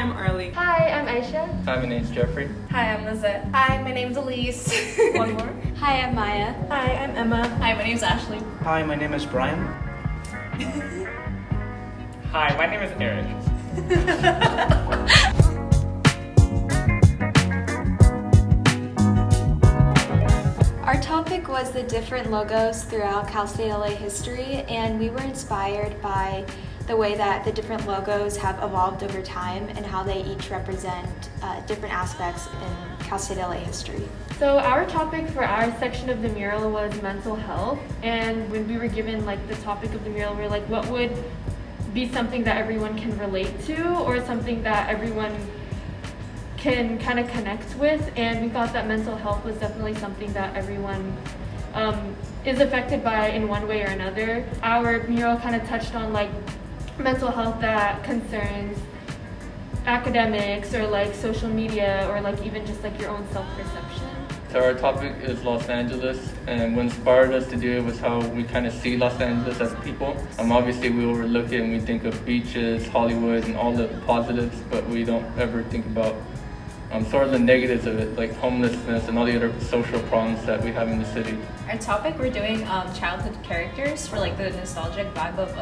I'm Arly. Hi, I'm Aishah. Hi, my name's Jeffrey. Hi, I'm Lizette. Hi, my name's Elise. One more. Hi, I'm Maya. Hi, I'm Emma. Hi, my name's Ashley. Hi, my name is Bryam. Hi, my name is Erik. Our topic was the different logos throughout Cal State LA history, and we were inspired by the way that the different logos have evolved over time and how they each represent different aspects in Cal State LA history. So our topic for our section of the mural was mental health, and when we were given the topic of the mural, we were like, what would be something that everyone can relate to or something that everyone can kind of connect with, and we thought that mental health was definitely something that everyone is affected by in one way or another. Our mural kind of touched on mental health that concerns academics or social media or even just your own self-perception. So our topic is Los Angeles, and what inspired us to do it was how we kind of see Los Angeles as people. Obviously we overlook it and we think of beaches, Hollywood, and all the positives, but we don't ever think about sort of the negatives of it, like homelessness and all the other social problems that we have in the city. Our topic, we're doing childhood characters for the nostalgic vibe of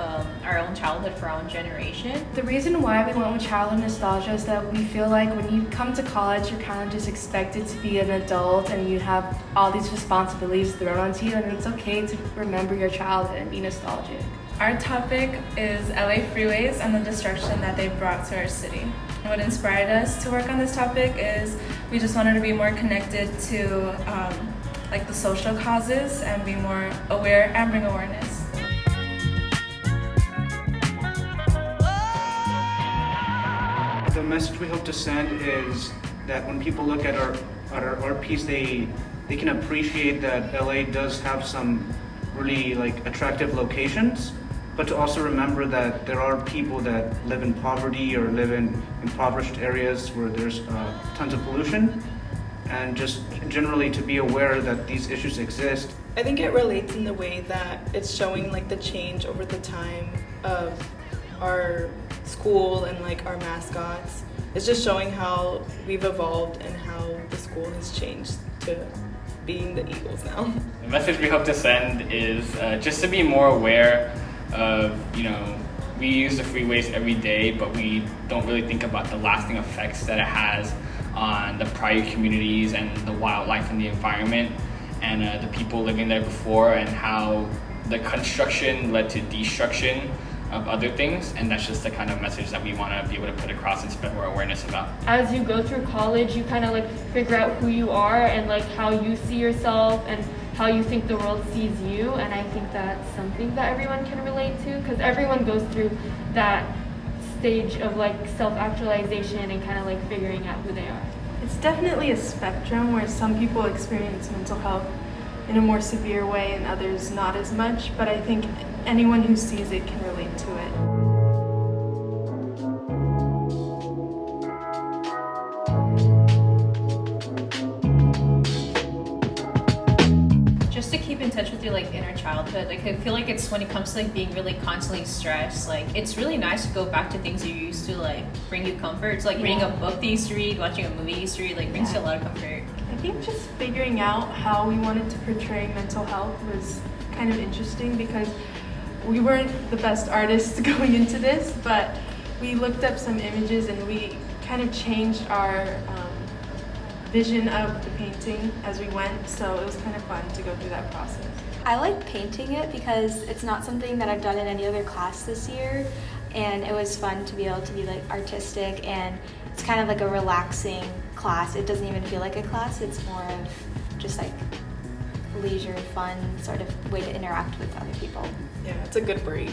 our own childhood for our own generation. The reason why we went with childhood nostalgia is that we feel like when you come to college, you're kind of just expected to be an adult and you have all these responsibilities thrown onto you, and it's okay to remember your childhood and be nostalgic. Our topic is LA freeways and the destruction that they brought to our city. What inspired us to work on this topic is we just wanted to be more connected to the social causes and be more aware and bring awareness. The message we hope to send is that when people look at our art piece, they can appreciate that LA does have some really attractive locations, but to also remember that there are people that live in poverty or live in impoverished areas where there's tons of pollution, and just generally to be aware that these issues exist. I think it relates in the way that it's showing the change over the time of our school and our mascots. It's just showing how we've evolved and how the school has changed to being the Eagles now. The message we hope to send is just to be more aware of, we use the freeways every day, but we don't really think about the lasting effects that it has on the prior communities and the wildlife and the environment and the people living there before, and how the construction led to destruction of other things. And that's just the kind of message that we want to be able to put across and spread more awareness about. As you go through college, you kind of figure out who you are and how you see yourself and how you think the world sees you, and I think that's something that everyone can relate to, because everyone goes through that stage of self-actualization and kind of figuring out who they are. It's definitely a spectrum where some people experience mental health in a more severe way and others not as much, but I think anyone who sees it can relate to it. Just to keep in touch with your inner childhood. I feel it's when it comes to being really constantly stressed, it's really nice to go back to things you used to bring you comfort. It's reading a book that you used to read, watching a movie you used to read, brings you a lot of comfort. I think just figuring out how we wanted to portray mental health was kind of interesting, because we weren't the best artists going into this, but we looked up some images and we kind of changed our vision of the painting as we went, so it was kind of fun to go through that process. I like painting it because it's not something that I've done in any other class this year, and it was fun to be able to be artistic, and it's kind of a relaxing class. It doesn't even feel like a class, it's more of just leisure, fun sort of way to interact with other people. Yeah, it's a good break.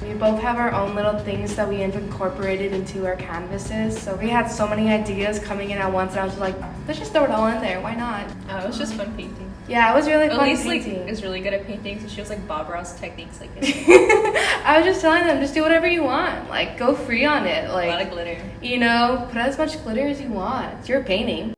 We both have our own little things that we have incorporated into our canvases, so we had so many ideas coming in at once, and I was like, let's just throw it all in there, why not? Oh, it was just fun painting. Yeah, it was really fun Elise painting. is really good at painting, so she was Bob Ross techniques I was just telling them, just do whatever you want, go free on it. a lot of glitter. Put as much glitter as you want. It's your painting.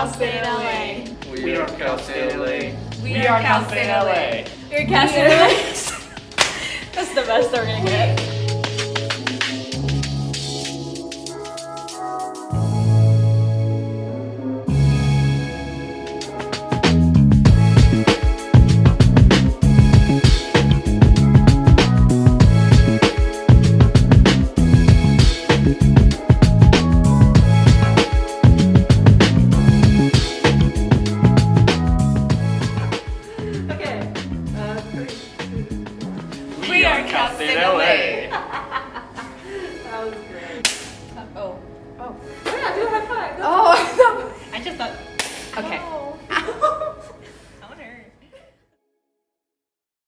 Cal State LA. We are Cal State LA. We are Cal State LA. We're Cal State LA. That's the best we're gonna get. We are Cal State LA. That was great. Oh. Oh. Yeah, do a high five. Oh. I just thought. Okay.